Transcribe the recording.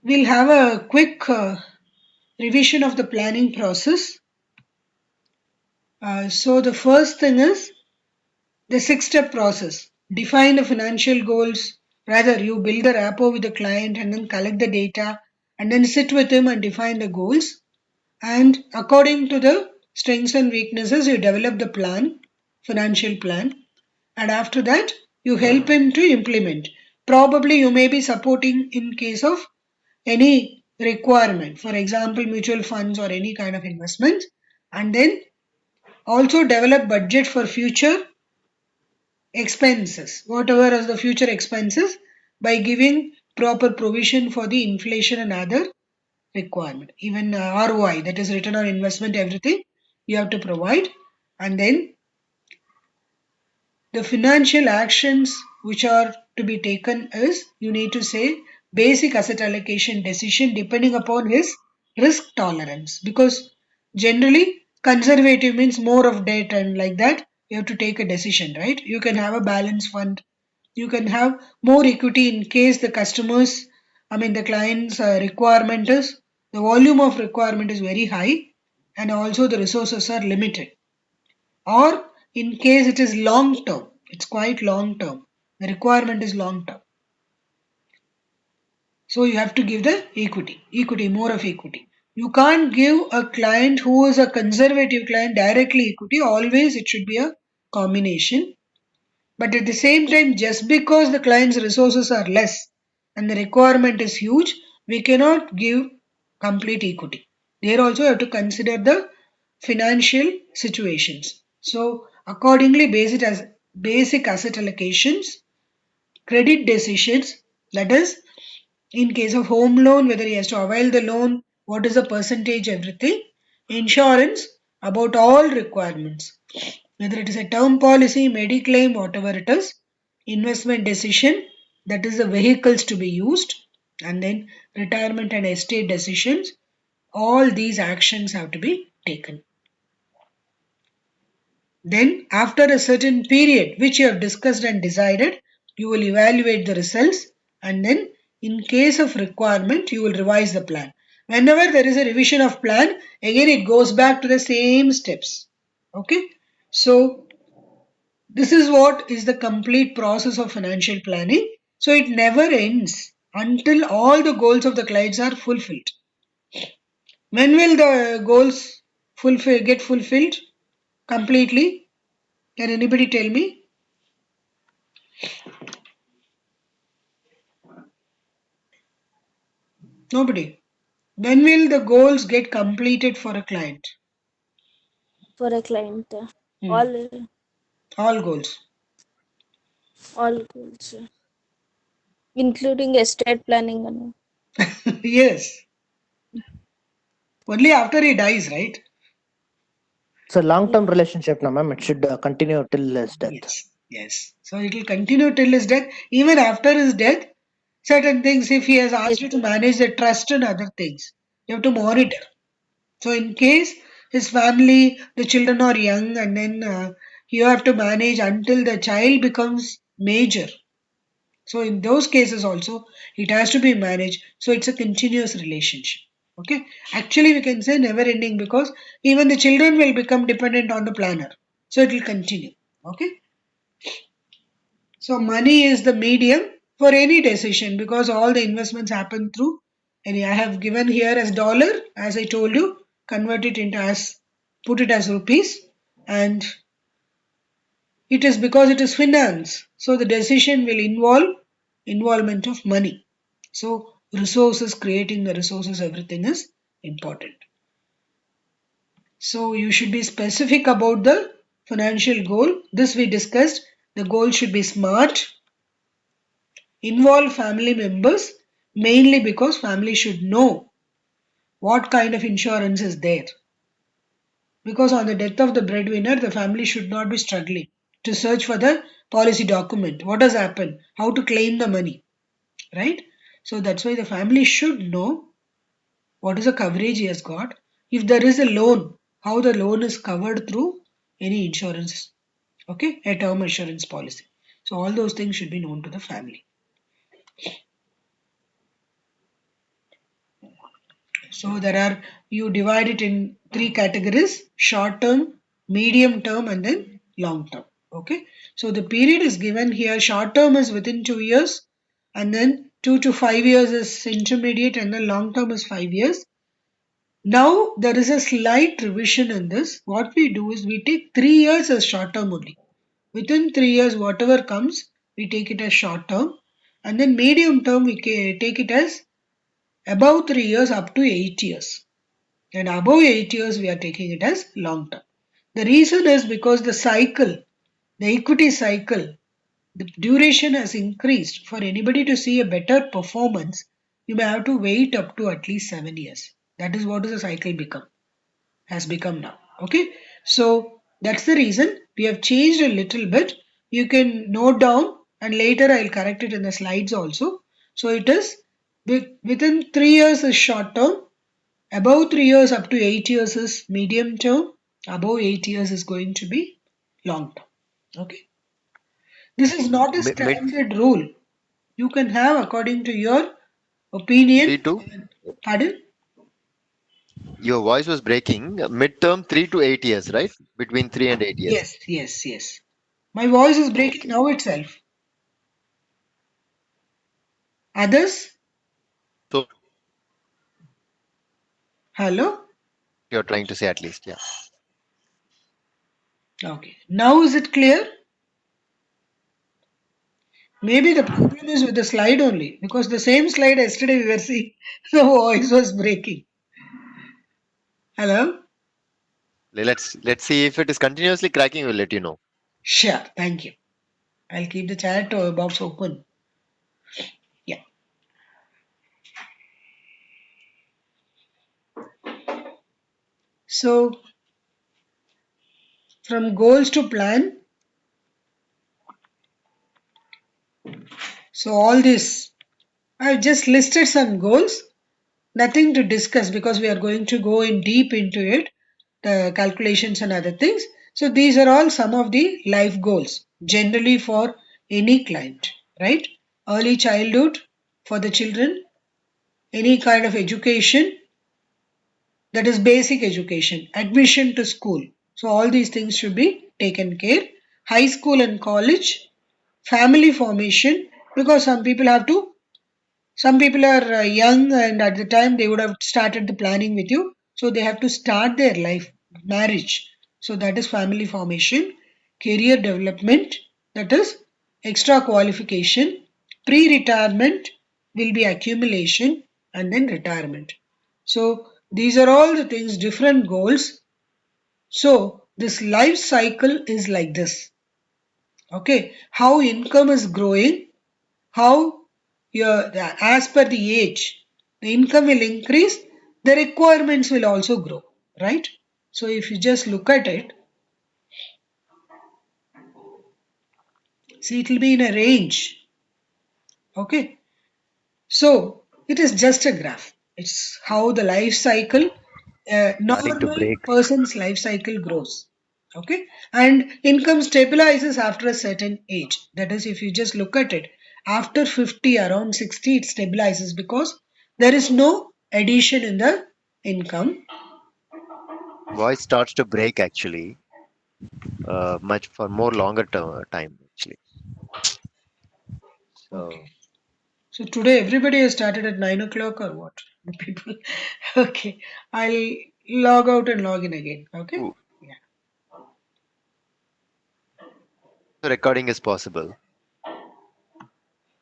we'll have a quick revision of the planning process. So the first thing is the six-step process. Define the financial goals. Rather, you build the rapport with the client and then collect the data and then sit with him and define the goals. And according to the strengths and weaknesses, you develop the plan, financial plan. And after that, you help him to implement. Probably you may be supporting in case of any requirement, for example, mutual funds or any kind of investment. And then also develop budget for future expenses, whatever is the future expenses, by giving proper provision for the inflation and other requirement. Even ROI, that is return on investment, everything you have to provide. And then the financial actions which are to be taken is, you need to say, basic asset allocation decision depending upon his risk tolerance, because generally conservative means more of debt and like that you have to take a decision, right? You can have a balance fund, you can have more equity in case the customers, I mean the client's requirement is, the volume of requirement is very high and also the resources are limited, or in case it is long term, it's quite long term, the requirement is long term, so you have to give the equity, more of equity. You can't give a client who is a conservative client directly equity, always it should be a combination. But at the same time, just because the client's resources are less and the requirement is huge, we cannot give complete equity. There also you have to consider the financial situations. So accordingly, basic asset allocations, credit decisions, that is, in case of home loan, whether he has to avail the loan, what is the percentage, everything. Insurance, about all requirements, whether it is a term policy, mediclaim, whatever it is. Investment decision, that is the vehicles to be used. And then retirement and estate decisions, all these actions have to be taken. Then after a certain period which you have discussed and decided, you will evaluate the results, and then in case of requirement you will revise the plan. Whenever there is a revision of plan, again it goes back to the same steps. Okay, so this is what is the complete process of financial planning. So it never ends until all the goals of the clients are fulfilled. When will the goals get fulfilled completely? Can anybody tell me? Nobody. When will the goals get completed for a client? For a client, Hmm. all All goals. all goals, including estate planning and Yes. Only after he dies, right? It's a long-term yeah. relationship, no, ma'am. It should continue till his death. Yes. Yes. So it will continue till his death. Even after his death, certain things, if he has asked Yes, you to manage the trust and other things, you have to monitor. So in case his family, the children are young, and then you have to manage until the child becomes major. So in those cases also, it has to be managed. So it's a continuous relationship. Okay. Actually, we can say never ending, because even the children will become dependent on the planner. So it will continue. Okay. So money is the medium for any decision, because all the investments happen through any. I have given here as dollar, as I told you, convert it into as, put it as rupees, and it is because it is finance. So the decision will involve involvement of money. So resources, creating the resources, everything is important. So you should be specific about the financial goal. This we discussed. The goal should be smart, involve family members, mainly because family should know what kind of insurance is there. Because on the death of the breadwinner, the family should not be struggling to search for the policy document. What has happened? How to claim the money, right? So that's why the family should know what is the coverage he has got. If there is a loan, how the loan is covered through any insurance, okay, a term insurance policy. So all those things should be known to the family. So you divide it in three categories: short term, medium term, and then long term. Okay. So the period is given here. Short term is within 2 years, and then 2 to 5 years is intermediate, and then long term is 5 years. Now there is a slight revision in this. What we do is we take 3 years as short term only. Within 3 years, whatever comes, we take it as short term, and then medium term we take it as above 3 years up to 8 years, and above 8 years we are taking it as long term. The reason is because the equity cycle, the duration has increased. For anybody to see a better performance, you may have to wait up to at least 7 years. That is what the cycle has become now. Okay, so that's the reason we have changed a little bit. You can note down, and later I'll correct it in the slides also. So it is within 3 years is short term, above 3 years up to 8 years is medium term, above 8 years is going to be long term. Okay, this is not a Mid standard rule. You can have according to your opinion. 3 to, Pardon? your voice was breaking. Midterm 3 to 8 years, right? Between 3 and 8 years. Yes, yes, yes. My voice is breaking Okay. now itself. Others? So Hello? you're trying to say at least, yeah. Okay. Now is it clear? Maybe the problem is with the slide only, because the same slide yesterday we were seeing, the voice was breaking. Hello? Let's see if it is continuously cracking. We'll let you know. Sure, thank you. I'll keep the chat box open. Yeah. So, from goals to plan. So, all this, I've just listed some goals. Nothing to discuss because we are going to go in deep into it, the calculations and other things. So these are all some of the life goals generally for any client, right? Early childhood for the children, any kind of education, that is basic education, admission to school. So all these things should be taken care. High school and college, family formation, because some people are young and at the time they would have started the planning with you. So they have to start their life, marriage. So that is family formation, career development, that is extra qualification, pre retirement will be accumulation, and then retirement. So these are all the things, different goals. So this life cycle is like this. Okay, how income is growing, how as per the age, the income will increase, the requirements will also grow, right? So if you just look at it, see, it will be in a range. Okay, so it is just a graph. It's how the life cycle, Starting to normal break. person's life cycle grows. Okay, and income stabilizes after a certain age. That is, if you just look at it, after 50, around 60, it stabilizes because there is no addition in the income. Voice starts to break actually. Much for more longer time actually. Okay, So so today everybody has started at 9 o'clock or what? The people. Okay, I'll log out and log in again. Okay. ooh, Yeah. the recording is possible.